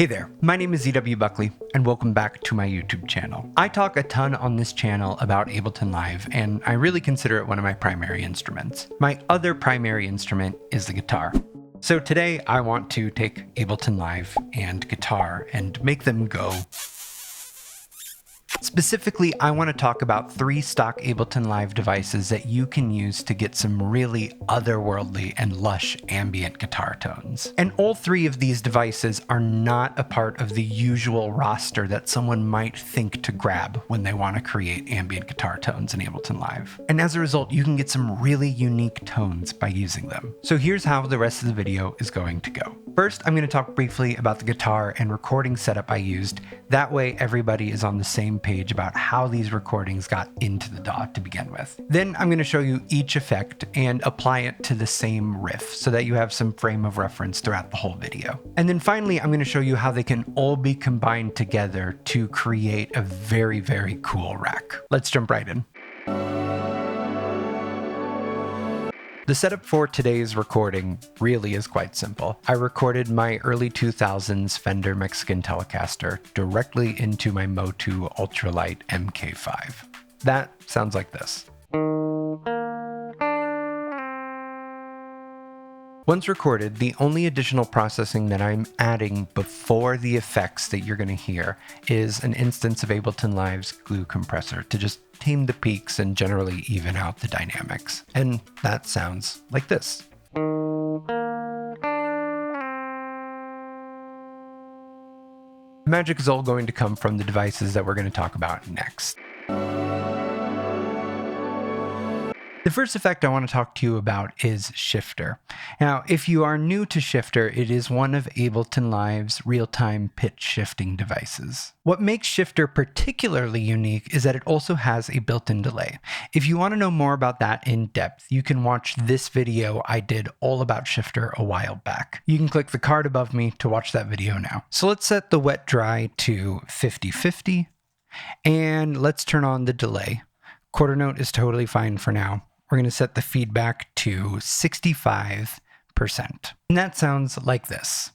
Hey there, my name is ZW Buckley, and welcome back to my YouTube channel. I talk a ton on this channel about Ableton Live, and I really consider it one of my primary instruments. My other primary instrument is the guitar. So today I want to take Ableton Live and guitar and make them go. Specifically, I want to talk about 3 stock Ableton Live devices that you can use to get some really otherworldly and lush ambient guitar tones. And all 3 of these devices are not a part of the usual roster that someone might think to grab when they want to create ambient guitar tones in Ableton Live. And as a result, you can get some really unique tones by using them. So here's how the rest of the video is going to go. First, I'm going to talk briefly about the guitar and recording setup I used. That way everybody is on the same page about how these recordings got into the DAW to begin with. Then I'm going to show you each effect and apply it to the same riff so that you have some frame of reference throughout the whole video. And then finally, I'm going to show you how they can all be combined together to create a very, very cool rack. Let's jump right in. The setup for today's recording really is quite simple. I recorded my early 2000s Fender Mexican Telecaster directly into my Motu Ultralight MK5. That sounds like this. Once recorded, the only additional processing that I'm adding before the effects that you're going to hear is an instance of Ableton Live's glue compressor to just tame the peaks and generally even out the dynamics. And that sounds like this. The magic is all going to come from the devices that we're going to talk about next. The first effect I want to talk to you about is Shifter. Now, if you are new to Shifter, it is one of Ableton Live's real-time pitch shifting devices. What makes Shifter particularly unique is that it also has a built-in delay. If you want to know more about that in depth, you can watch this video I did all about Shifter a while back. You can click the card above me to watch that video now. So let's set the wet dry to 50-50, and let's turn on the delay. Quarter note is totally fine for now. We're going to set the feedback to 65%. And that sounds like this.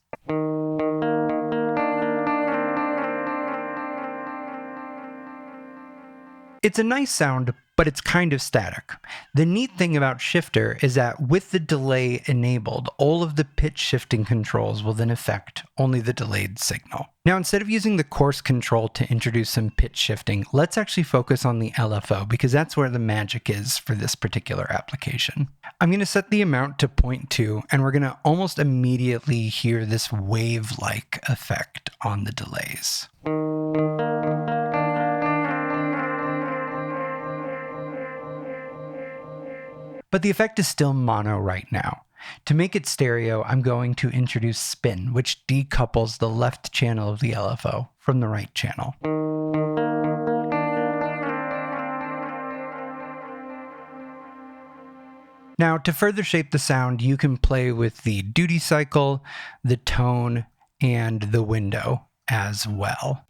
It's a nice sound, but it's kind of static. The neat thing about Shifter is that with the delay enabled, all of the pitch shifting controls will then affect only the delayed signal. Now, instead of using the coarse control to introduce some pitch shifting, let's actually focus on the LFO because that's where the magic is for this particular application. I'm going to set the amount to 0.2, and we're going to almost immediately hear this wave-like effect on the delays. But the effect is still mono right now. To make it stereo, I'm going to introduce spin, which decouples the left channel of the LFO from the right channel. Now, to further shape the sound, you can play with the duty cycle, the tone, and the window as well.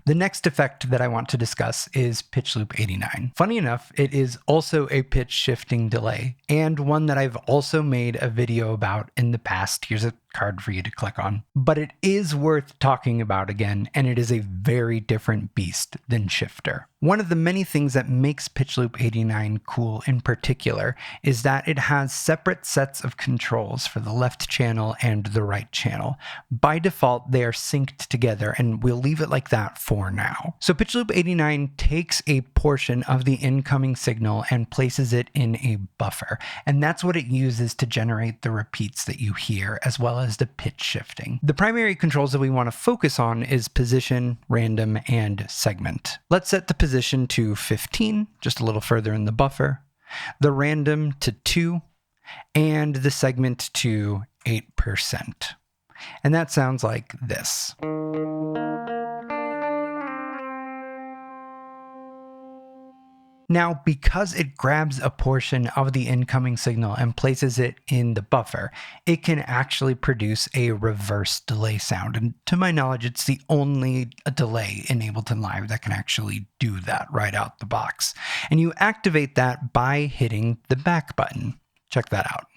The next effect that I want to discuss is Pitch Loop 89. Funny enough, it is also a pitch shifting delay, and one that I've also made a video about in the past. Here's a card for you to click on. But it is worth talking about again, and it is a very different beast than Shifter. One of the many things that makes Pitch Loop 89 cool in particular is that it has separate sets of controls for the left channel and the right channel. By default, they are synced together, and we'll leave it like that for now. So Pitch Loop 89 takes a portion of the incoming signal and places it in a buffer, and that's what it uses to generate the repeats that you hear, as well as the pitch shifting. The primary controls that we want to focus on is position, random, and segment. Let's set the position to 15, just a little further in the buffer, the random to 2, and the segment to 8%. And that sounds like this. Now, because it grabs a portion of the incoming signal and places it in the buffer, it can actually produce a reverse delay sound. And to my knowledge, it's the only delay in Ableton Live that can actually do that right out the box. And you activate that by hitting the back button. Check that out.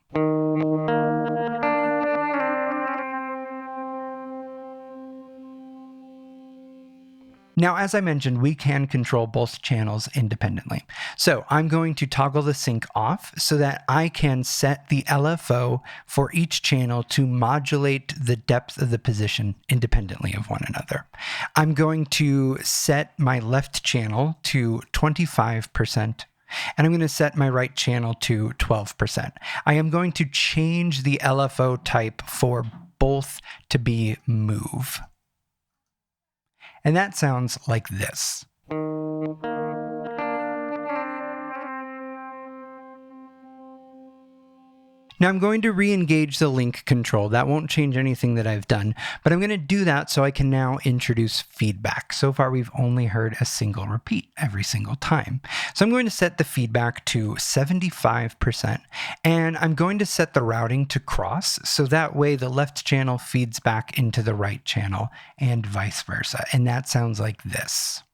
Now, as I mentioned, we can control both channels independently. So I'm going to toggle the sync off so that I can set the LFO for each channel to modulate the depth of the position independently of one another. I'm going to set my left channel to 25%. And I'm going to set my right channel to 12%. I am going to change the LFO type for both to be move. And that sounds like this. Now I'm going to re-engage the link control. That won't change anything that I've done, but I'm going to do that so I can now introduce feedback. So far we've only heard a single repeat every single time. So I'm going to set the feedback to 75%, and I'm going to set the routing to cross, so that way the left channel feeds back into the right channel and vice versa. And that sounds like this.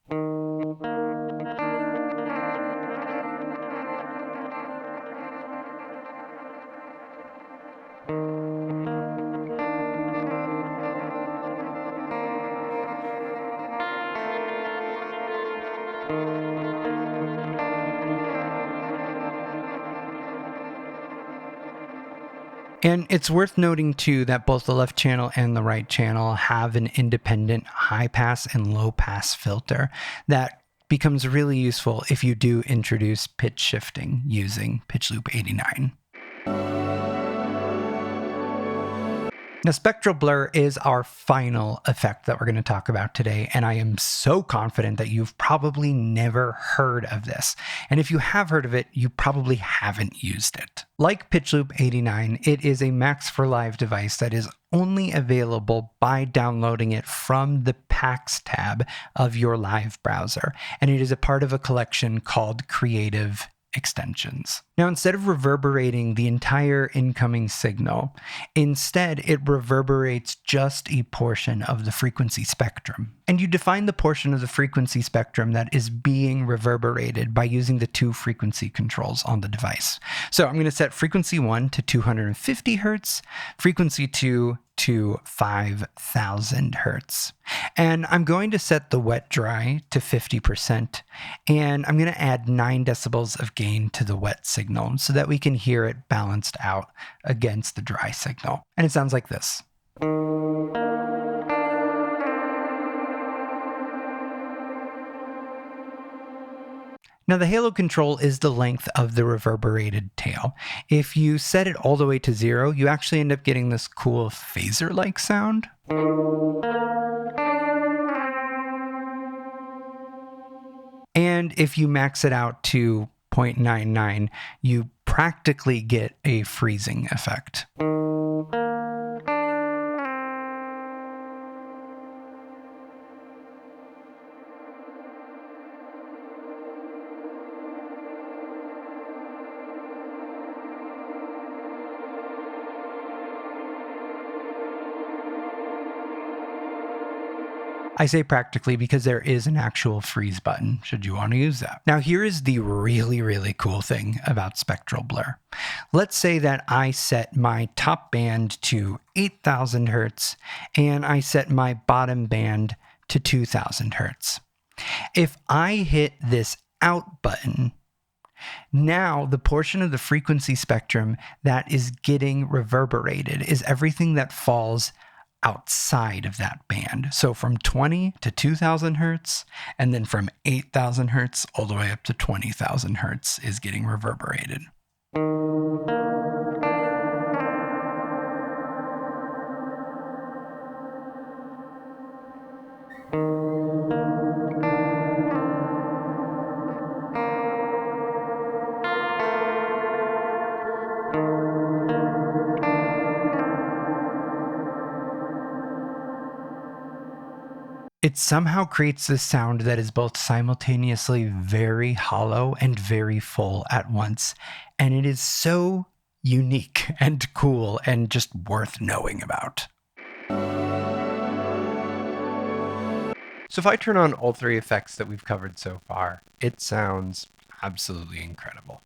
And it's worth noting too that both the left channel and the right channel have an independent high pass and low pass filter that becomes really useful if you do introduce pitch shifting using Pitch Loop 89. Now, Spectral Blur is our final effect that we're going to talk about today, and I am so confident that you've probably never heard of this. And if you have heard of it, you probably haven't used it. Like Pitch Loop 89, it is a Max for Live device that is only available by downloading it from the Packs tab of your live browser, and it is a part of a collection called Creative Extensions. Now, instead of reverberating the entire incoming signal, instead it reverberates just a portion of the frequency spectrum. And you define the portion of the frequency spectrum that is being reverberated by using the two frequency controls on the device. So I'm going to set frequency 1 to 250 Hertz, frequency 2 to 5,000 Hertz. And I'm going to set the wet dry to 50%, and I'm going to add 9 decibels of gain to the wet signal so that we can hear it balanced out against the dry signal. And it sounds like this. Now, the halo control is the length of the reverberated tail. If you set it all the way to 0, you actually end up getting this cool phaser-like sound. And if you max it out to 0.99, you practically get a freezing effect. I say practically because there is an actual freeze button should you want to use that. Now, here is the really, really cool thing about Spectral Blur. Let's say that I set my top band to 8,000 Hertz and I set my bottom band to 2,000 Hertz. If I hit this out button, now the portion of the frequency spectrum that is getting reverberated is everything that falls outside of that band. So from 20 to 2,000 Hertz, and then from 8,000 Hertz all the way up to 20,000 Hertz is getting reverberated. It somehow creates this sound that is both simultaneously very hollow and very full at once. And it is so unique and cool and just worth knowing about. So if I turn on all three effects that we've covered so far, it sounds absolutely incredible.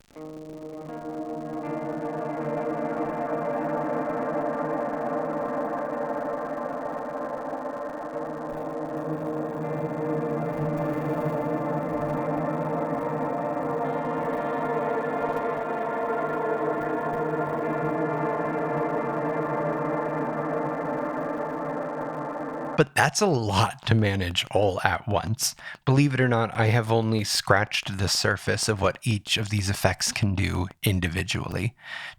But that's a lot to manage all at once. Believe it or not, I have only scratched the surface of what each of these effects can do individually.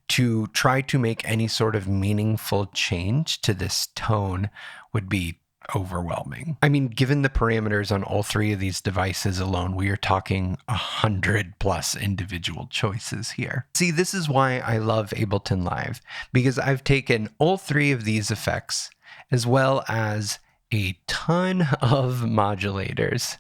To try to make any sort of meaningful change to this tone would be overwhelming. I mean, given the parameters on all three of these devices alone, we are talking 100+ individual choices here. See, this is why I love Ableton Live, because I've taken all three of these effects as well as a ton of modulators,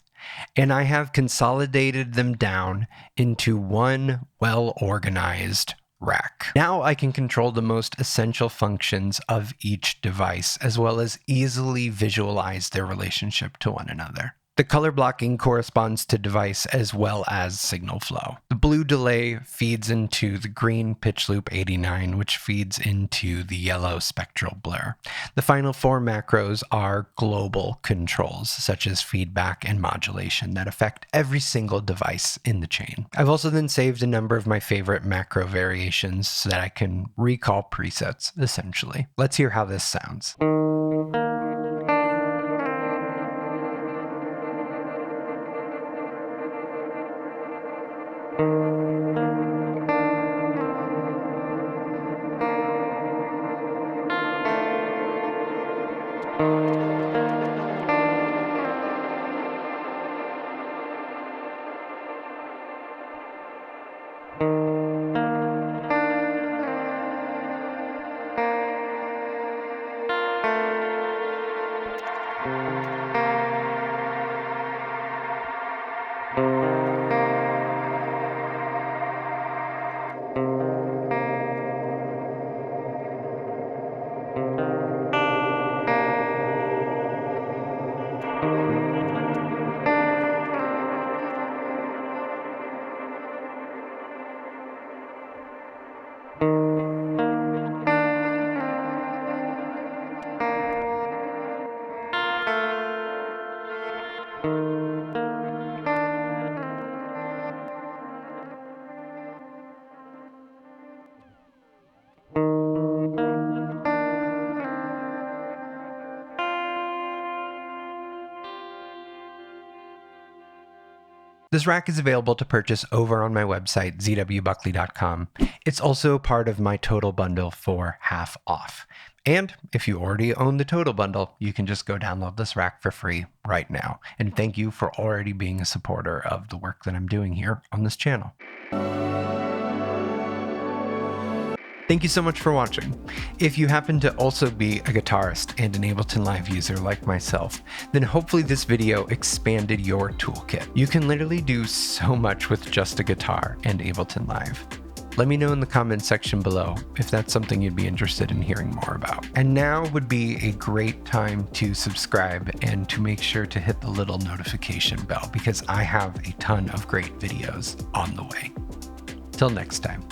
and I have consolidated them down into one well-organized rack. Now I can control the most essential functions of each device, as well as easily visualize their relationship to one another. The color blocking corresponds to device as well as signal flow. The blue delay feeds into the green pitch loop 89, which feeds into the yellow spectral blur. The final four macros are global controls, such as feedback and modulation, that affect every single device in the chain. I've also then saved a number of my favorite macro variations so that I can recall presets, essentially. Let's hear how this sounds. This rack is available to purchase over on my website, zwbuckley.com. It's also part of my total bundle for half off. And if you already own the total bundle, you can just go download this rack for free right now. And thank you for already being a supporter of the work that I'm doing here on this channel. Thank you so much for watching. If you happen to also be a guitarist and an Ableton Live user like myself, then hopefully this video expanded your toolkit. You can literally do so much with just a guitar and Ableton Live. Let me know in the comments section below if that's something you'd be interested in hearing more about. And now would be a great time to subscribe and to make sure to hit the little notification bell, because I have a ton of great videos on the way. Till next time.